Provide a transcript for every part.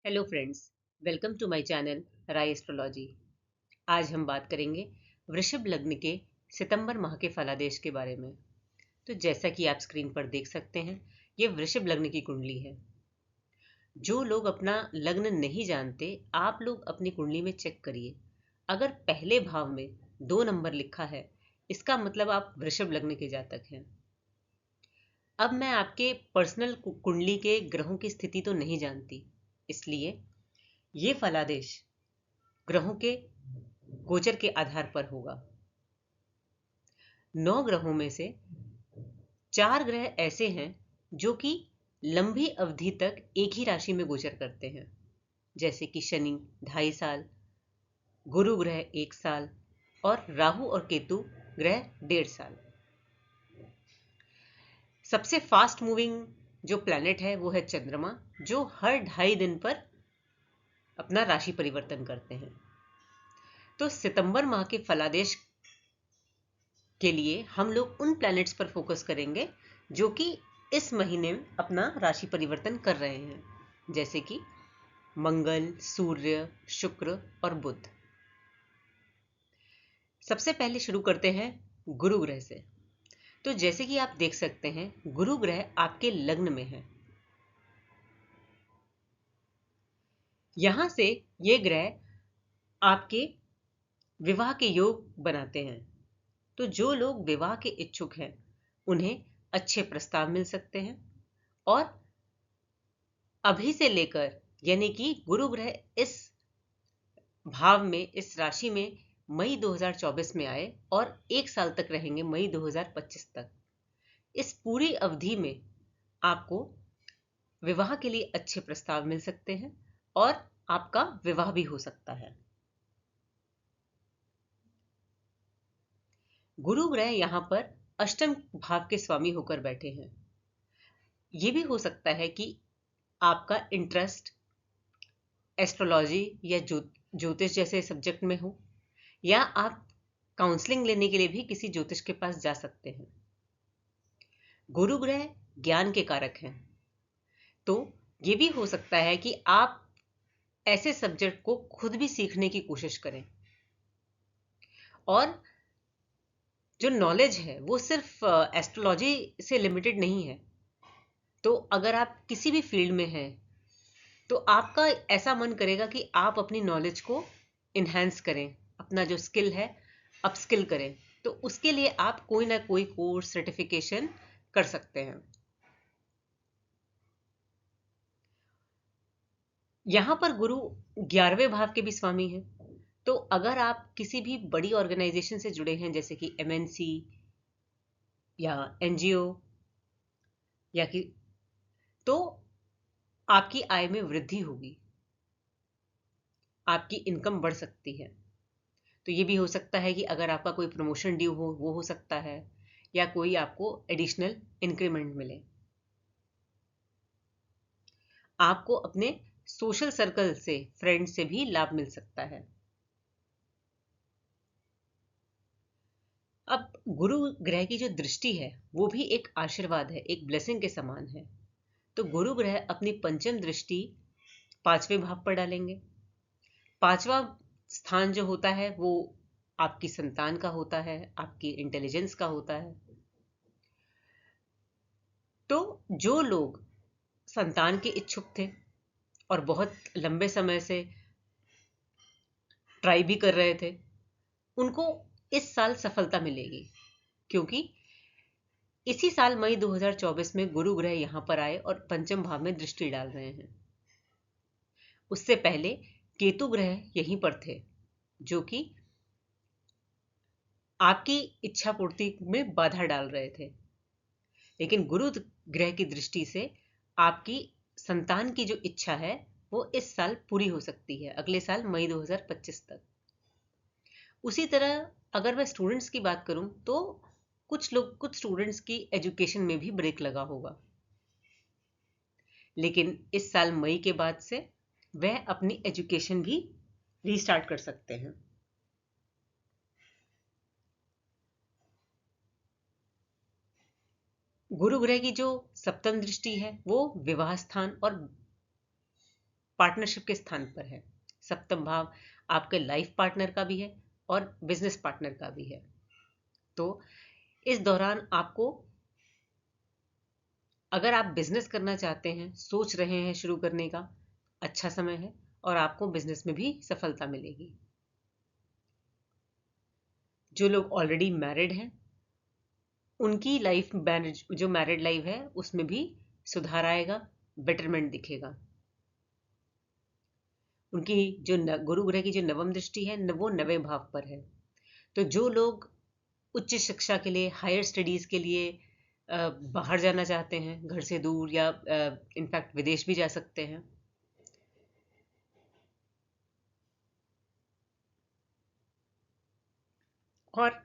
Hello friends, welcome to my channel Rai astrology. आज हम बात करेंगे वृषभ लग्न के सितंबर माह के फलादेश के बारे में। तो जैसा कि आप स्क्रीन पर देख सकते हैं, ये वृषभ लग्न की कुंडली है। जो लोग अपना लग्न नहीं जानते, आप लोग अपनी कुंडली में चेक करिए। अगर पहले भाव में 2 नंबर लिखा है, इसका मतलब आप वृषभ लग्न के जातक हैं। अब मैं आपके पर्सनल कुंडली के ग्रहों की स्थिति तो नहीं जानती, इसलिए ये फलादेश ग्रहों के गोचर के आधार पर होगा। 9 ग्रहों में से 4 ग्रह ऐसे हैं जो कि लंबी अवधि तक एक ही राशि में गोचर करते हैं, जैसे कि शनि 2.5 साल, गुरु ग्रह 1 साल और राहु और केतु ग्रह 1.5 साल। सबसे फास्ट मूविंग जो प्लैनेट है वो है चंद्रमा, जो हर 2.5 दिन पर अपना राशि परिवर्तन करते हैं। तो सितंबर माह के फलादेश के लिए हम लोग उन प्लैनेट्स पर फोकस करेंगे जो कि इस महीने में अपना राशि परिवर्तन कर रहे हैं, जैसे कि मंगल, सूर्य, शुक्र और बुध। सबसे पहले शुरू करते हैं गुरु ग्रह से। तो जैसे कि आप देख सकते हैं, गुरु ग्रह आपके लग्न में है। यहां से ये ग्रह आपके विवाह के योग बनाते हैं। तो जो लोग विवाह के इच्छुक हैं, उन्हें अच्छे प्रस्ताव मिल सकते हैं। और अभी से लेकर, यानी कि गुरु ग्रह इस भाव में, इस राशि में मई 2024 में आए और 1 साल तक रहेंगे, मई 2025 तक। इस पूरी अवधि में आपको विवाह के लिए अच्छे प्रस्ताव मिल सकते हैं और आपका विवाह भी हो सकता है। गुरु ग्रह यहां पर अष्टम भाव के स्वामी होकर बैठे हैं। यह भी हो सकता है कि आपका इंटरेस्ट एस्ट्रोलॉजी या ज्योतिष जैसे सब्जेक्ट में हो, या आप काउंसलिंग लेने के लिए भी किसी ज्योतिष के पास जा सकते हैं। गुरु ग्रह ज्ञान के कारक हैं, तो ये भी हो सकता है कि आप ऐसे सब्जेक्ट को खुद भी सीखने की कोशिश करें। और जो नॉलेज है वो सिर्फ एस्ट्रोलॉजी से लिमिटेड नहीं है। तो अगर आप किसी भी फील्ड में हैं, तो आपका ऐसा मन करेगा कि आप अपनी नॉलेज को इन्हेंस करें, अपना जो स्किल है अपस्किल करें, तो उसके लिए आप कोई ना कोई कोर्स, सर्टिफिकेशन कर सकते हैं। यहां पर गुरु 11वें भाव के भी स्वामी हैं। तो अगर आप किसी भी बड़ी ऑर्गेनाइजेशन से जुड़े हैं, जैसे कि एमएनसी या एनजीओ, या कि तो आपकी आय में वृद्धि होगी, आपकी इनकम बढ़ सकती है। तो ये भी हो सकता है कि अगर आपका कोई प्रमोशन ड्यू हो, वो हो सकता है, या कोई आपको एडिशनल इंक्रीमेंट मिले। आपको अपने सोशल सर्कल से, फ्रेंड से भी लाभ मिल सकता है। अब गुरु ग्रह की जो दृष्टि है वो भी एक आशीर्वाद है, एक ब्लेसिंग के समान है। तो गुरु ग्रह अपनी पंचम दृष्टि 5वें भाव पर डालेंगे। 5वां स्थान जो होता है वो आपकी संतान का होता है, आपकी इंटेलिजेंस का होता है। तो जो लोग संतान के इच्छुक थे और बहुत लंबे समय से ट्राई भी कर रहे थे, उनको इस साल सफलता मिलेगी, क्योंकि इसी साल मई 2024 में गुरु ग्रह यहां पर आए और पंचम भाव में दृष्टि डाल रहे हैं। उससे पहले केतु ग्रह यहीं पर थे, जो कि आपकी इच्छा पूर्ति में बाधा डाल रहे थे। लेकिन गुरु ग्रह की दृष्टि से आपकी संतान की जो इच्छा है वो इस साल पूरी हो सकती है, अगले साल मई 2025 तक। उसी तरह अगर मैं स्टूडेंट्स की बात करूं, तो कुछ स्टूडेंट्स की एजुकेशन में भी ब्रेक लगा होगा, लेकिन इस साल मई के बाद से वह अपनी एजुकेशन भी रीस्टार्ट कर सकते हैं। गुरु ग्रह की जो सप्तम दृष्टि है वो विवाह स्थान और पार्टनरशिप के स्थान पर है। सप्तम भाव आपके लाइफ पार्टनर का भी है और बिजनेस पार्टनर का भी है। तो इस दौरान आपको, अगर आप बिजनेस करना चाहते हैं, सोच रहे हैं शुरू करने का, अच्छा समय है और आपको बिजनेस में भी सफलता मिलेगी। जो लोग ऑलरेडी मैरिड हैं उनकी लाइफ, जो मैरिड लाइफ है उसमें भी सुधार आएगा, बेटरमेंट दिखेगा। उनकी जो गुरु ग्रह की जो नवम दृष्टि है वो 9वें भाव पर है। तो जो लोग उच्च शिक्षा के लिए, हायर स्टडीज के लिए बाहर जाना चाहते हैं, घर से दूर, या इनफैक्ट विदेश भी जा सकते हैं। और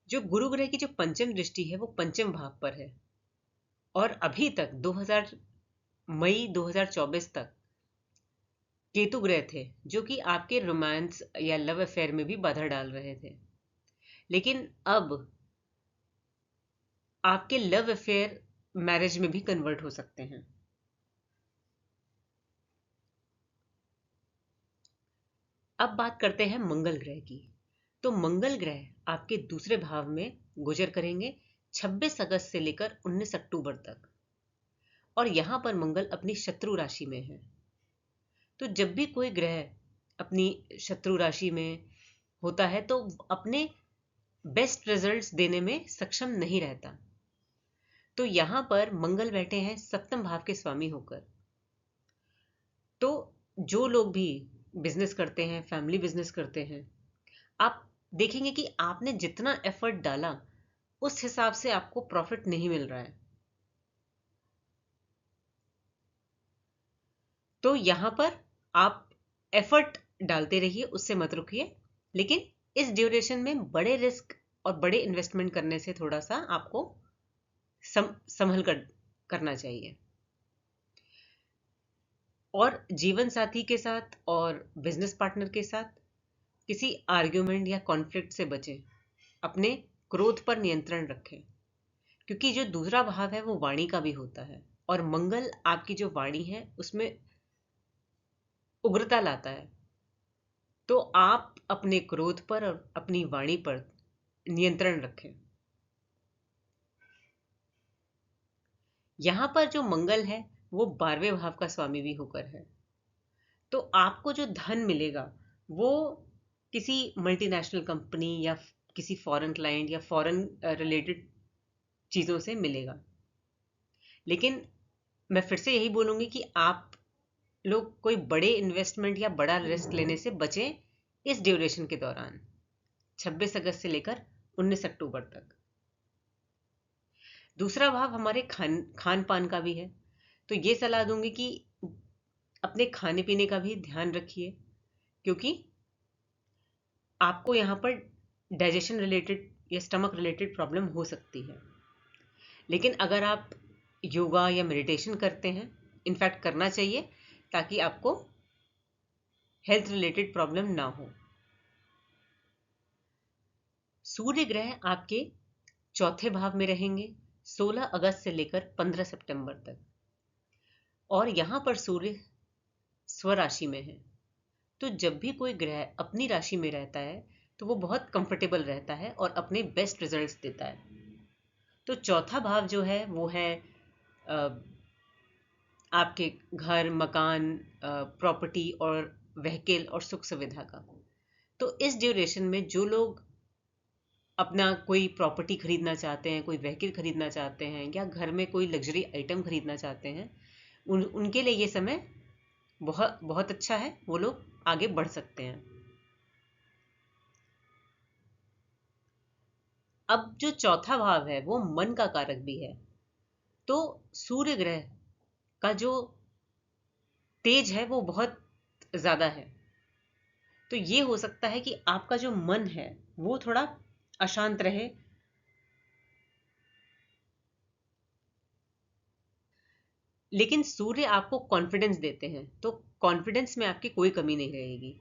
जो गुरु ग्रह की जो पंचम दृष्टि है वो पंचम भाव पर है। और अभी तक मई 2024 तक केतु ग्रह थे जो कि आपके रोमांस या लव अफेयर में भी बाधा डाल रहे थे। लेकिन अब आपके लव अफेयर मैरिज में भी कन्वर्ट हो सकते हैं। अब बात करते हैं मंगल ग्रह की। तो मंगल ग्रह आपके दूसरे भाव में गोचर करेंगे 26 अगस्त से लेकर 19 अक्टूबर तक। और यहां पर मंगल अपनी शत्रु राशि में है। तो जब भी कोई ग्रह अपनी शत्रु राशि में होता है तो अपने बेस्ट रिजल्ट्स देने में सक्षम नहीं रहता। तो यहां पर मंगल बैठे हैं सप्तम भाव के स्वामी होकर। तो जो लोग भी बिजनेस करते हैं, फैमिली बिजनेस करते हैं, आप देखेंगे कि आपने जितना एफर्ट डाला उस हिसाब से आपको प्रॉफिट नहीं मिल रहा है। तो यहां पर आप एफर्ट डालते रहिए, उससे मत रुकिए। लेकिन इस ड्यूरेशन में बड़े रिस्क और बड़े इन्वेस्टमेंट करने से थोड़ा सा आपको संभल कर करना चाहिए। और जीवन साथी के साथ और बिजनेस पार्टनर के साथ किसी आर्ग्यूमेंट या कॉन्फ्लिक्ट से बचें। अपने क्रोध पर नियंत्रण रखें, क्योंकि जो दूसरा भाव है वो वाणी का भी होता है और मंगल आपकी जो वाणी है उसमें उग्रता लाता है। तो आप अपने क्रोध पर और अपनी वाणी पर नियंत्रण रखें। यहां पर जो मंगल है वो 12वें भाव का स्वामी भी होकर है। तो आपको जो धन मिलेगा वो किसी मल्टीनेशनल कंपनी या किसी फॉरेन क्लाइंट या फॉरेन रिलेटेड चीजों से मिलेगा। लेकिन मैं फिर से यही बोलूंगी कि आप लोग कोई बड़े इन्वेस्टमेंट या बड़ा रिस्क लेने से बचें इस ड्यूरेशन के दौरान, 26 अगस्त से लेकर 19 अक्टूबर तक। दूसरा भाव हमारे खान पान का भी है। तो ये सलाह दूंगी कि अपने खाने पीने का भी ध्यान रखिए, क्योंकि आपको यहाँ पर डाइजेशन रिलेटेड या स्टमक रिलेटेड प्रॉब्लम हो सकती है। लेकिन अगर आप योगा या मेडिटेशन करते हैं, इनफैक्ट करना चाहिए, ताकि आपको हेल्थ रिलेटेड प्रॉब्लम ना हो। सूर्य ग्रह आपके चौथे भाव में रहेंगे 16 अगस्त से लेकर 15 सितंबर तक। और यहां पर सूर्य स्वराशि में है। तो जब भी कोई ग्रह अपनी राशि में रहता है तो वो बहुत कंफर्टेबल रहता है और अपने बेस्ट रिजल्ट्स देता है। तो चौथा भाव जो है वो है आपके घर, मकान, प्रॉपर्टी और व्हीकल और सुख सुविधा का। तो इस ड्यूरेशन में जो लोग अपना कोई प्रॉपर्टी खरीदना चाहते हैं, कोई व्हीकल खरीदना चाहते हैं या घर में कोई लग्जरी आइटम खरीदना चाहते हैं, उनके लिए ये समय बहुत बहुत अच्छा है। वो लोग आगे बढ़ सकते हैं। अब जो चौथा भाव है वो मन का कारक भी है। तो सूर्य ग्रह का जो तेज है वो बहुत ज्यादा है। तो ये हो सकता है कि आपका जो मन है वो थोड़ा अशांत रहे। लेकिन सूर्य आपको कॉन्फिडेंस देते हैं, तो कॉन्फिडेंस में आपकी कोई कमी नहीं रहेगी।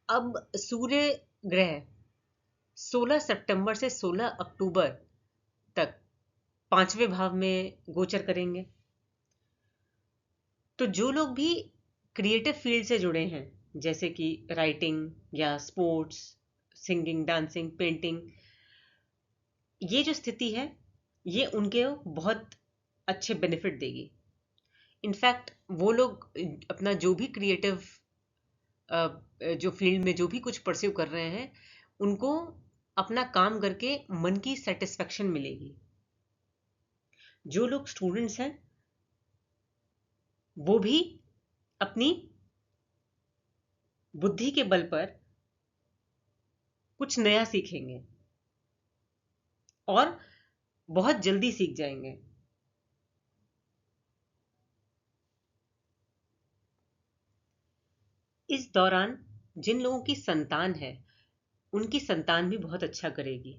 अब सूर्य ग्रह 16 सितंबर से 16 अक्टूबर तक 5वें भाव में गोचर करेंगे। तो जो लोग भी क्रिएटिव फील्ड से जुड़े हैं, जैसे कि राइटिंग या स्पोर्ट्स, सिंगिंग, डांसिंग, पेंटिंग, ये जो स्थिति है ये उनके बहुत अच्छे बेनिफिट देगी। इनफैक्ट वो लोग अपना जो भी क्रिएटिव जो फील्ड में जो भी कुछ परस्यू कर रहे हैं, उनको अपना काम करके मन की सेटिस्फेक्शन मिलेगी। जो लोग स्टूडेंट्स हैं वो भी अपनी बुद्धि के बल पर कुछ नया सीखेंगे और बहुत जल्दी सीख जाएंगे। इस दौरान जिन लोगों की संतान है, उनकी संतान भी बहुत अच्छा करेगी।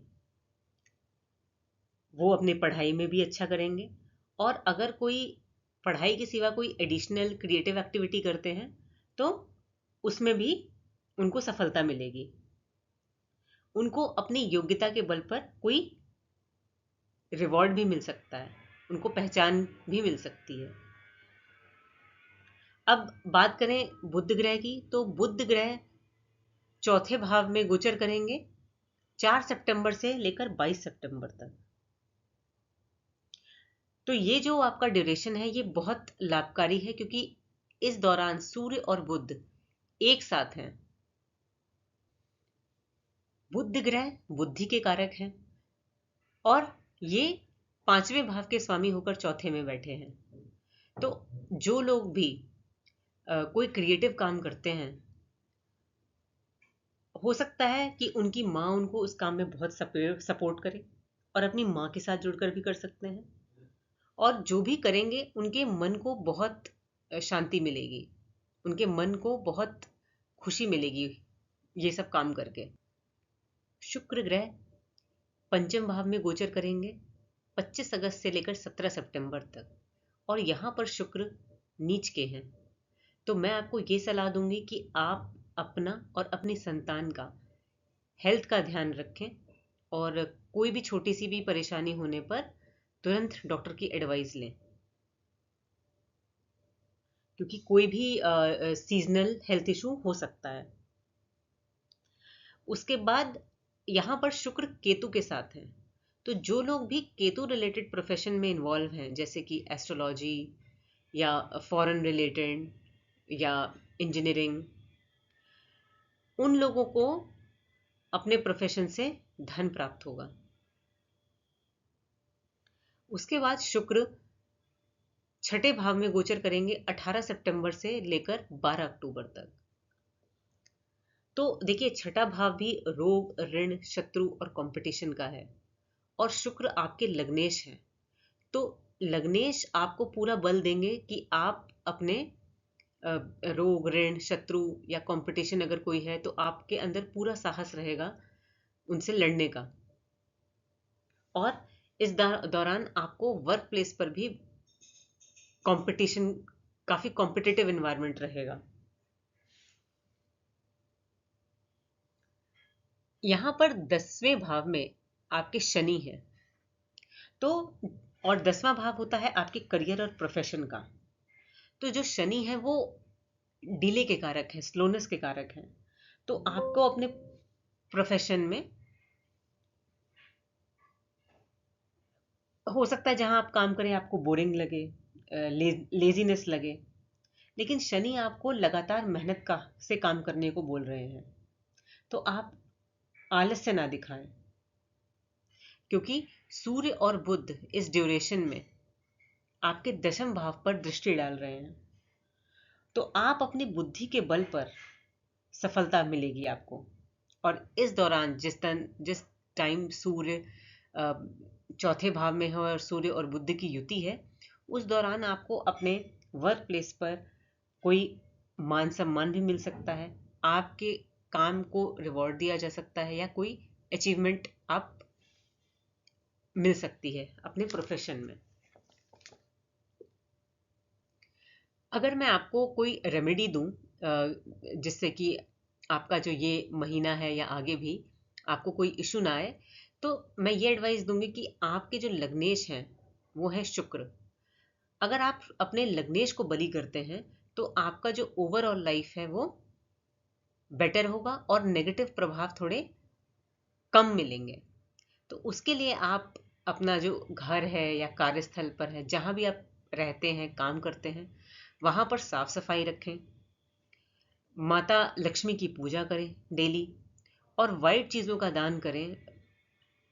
वो अपनी पढ़ाई में भी अच्छा करेंगे, और अगर कोई पढ़ाई के सिवा कोई एडिशनल क्रिएटिव एक्टिविटी करते हैं तो उसमें भी उनको सफलता मिलेगी। उनको अपनी योग्यता के बल पर कोई रिवॉर्ड भी मिल सकता है, उनको पहचान भी मिल सकती है। अब बात करें बुध ग्रह की, तो बुध ग्रह चौथे भाव में गोचर करेंगे 4 सितंबर से लेकर 22 सितंबर तक। तो ये जो आपका ड्यूरेशन है ये बहुत लाभकारी है, क्योंकि इस दौरान सूर्य और बुध एक साथ हैं। बुध ग्रह बुद्धि के कारक हैं और ये 5वें भाव के स्वामी होकर चौथे में बैठे हैं। तो जो लोग भी कोई क्रिएटिव काम करते हैं, हो सकता है कि उनकी माँ उनको उस काम में बहुत सपोर्ट करे, और अपनी माँ के साथ जुड़कर भी कर सकते हैं। और जो भी करेंगे उनके मन को बहुत शांति मिलेगी, उनके मन को बहुत खुशी मिलेगी ये सब काम करके। शुक्र ग्रह पंचम भाव में गोचर करेंगे 25 अगस्त से लेकर 17 सितंबर तक, और यहाँ पर शुक्र नीच के हैं। तो मैं आपको ये सलाह दूंगी कि आप अपना और अपनी संतान का हेल्थ का ध्यान रखें, और कोई भी छोटी सी भी परेशानी होने पर तुरंत डॉक्टर की एडवाइस लें, क्योंकि कोई भी सीजनल हेल्थ इशू हो सकता है। उसके बाद यहाँ पर शुक्र केतु के साथ हैं। तो जो लोग भी केतु रिलेटेड प्रोफेशन में इन्वॉल्व हैं, जैसे कि एस्ट्रोलॉजी या फॉरेन रिलेटेड या इंजीनियरिंग, उन लोगों को अपने प्रोफेशन से धन प्राप्त होगा। उसके बाद शुक्र छठे भाव में गोचर करेंगे 18 सितंबर से लेकर 12 अक्टूबर तक। तो देखिए, छठा भाव भी रोग, ऋण, शत्रु और कंपटीशन का है, और शुक्र आपके लग्नेश हैं। तो लग्नेश आपको पूरा बल देंगे कि आप अपने रोग, ऋण, शत्रु या कंपटीशन अगर कोई है तो आपके अंदर पूरा साहस रहेगा उनसे लड़ने का। और इस दौरान आपको वर्क प्लेस पर भी कंपटीशन, काफी कॉम्पिटिटिव एनवायरनमेंट रहेगा। यहां पर 10वें भाव में आपके शनि है। तो और 10वां भाव होता है आपके करियर और प्रोफेशन का। तो जो शनि है वो डिले के कारक है, स्लोनेस के कारक है। तो आपको अपने प्रोफेशन में हो सकता है जहां आप काम करें आपको बोरिंग लगे, लेजीनेस लगे, लेकिन शनि आपको लगातार मेहनत का से काम करने को बोल रहे हैं। तो आप आलस्य ना दिखाएं, क्योंकि सूर्य और बुध इस ड्यूरेशन में आपके 10वें भाव पर दृष्टि डाल रहे हैं। तो आप अपनी बुद्धि के बल पर सफलता मिलेगी आपको। और इस दौरान जिस टाइम सूर्य चौथे भाव में है और सूर्य और बुध की युति है, उस दौरान आपको अपने वर्क प्लेस पर कोई मान सम्मान भी मिल सकता है, आपके काम को रिवॉर्ड दिया जा सकता है, या कोई अचीवमेंट आप मिल सकती है अपने प्रोफेशन में। अगर मैं आपको कोई रेमेडी दूं जिससे कि आपका जो ये महीना है या आगे भी आपको कोई इशू ना आए, तो मैं ये एडवाइस दूंगी कि आपके जो लग्नेश हैं वो है शुक्र। अगर आप अपने लग्नेश को बलि करते हैं तो आपका जो ओवरऑल लाइफ है वो बेटर होगा और नेगेटिव प्रभाव थोड़े कम मिलेंगे। तो उसके लिए आप अपना जो घर है या कार्यस्थल पर है, जहाँ भी आप रहते हैं, काम करते हैं, वहाँ पर साफ सफाई रखें, माता लक्ष्मी की पूजा करें डेली, और वाइट चीज़ों का दान करें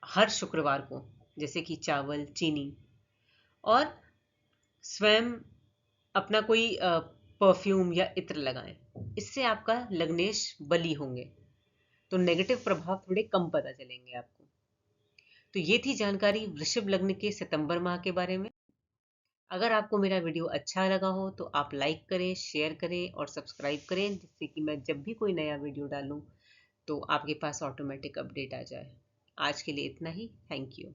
हर शुक्रवार को, जैसे कि चावल, चीनी। और स्वयं अपना कोई परफ्यूम या इत्र लगाएं। इससे आपका लग्नेश बली होंगे तो नेगेटिव प्रभाव थोड़े कम पता चलेंगे आपको। तो ये थी जानकारी वृषभ लग्न के सितंबर माह के बारे में। अगर आपको मेरा वीडियो अच्छा लगा हो तो आप लाइक करें, शेयर करें और सब्सक्राइब करें, जिससे कि मैं जब भी कोई नया वीडियो डालूं तो आपके पास ऑटोमेटिक अपडेट आ जाए। आज के लिए इतना ही। Thank you.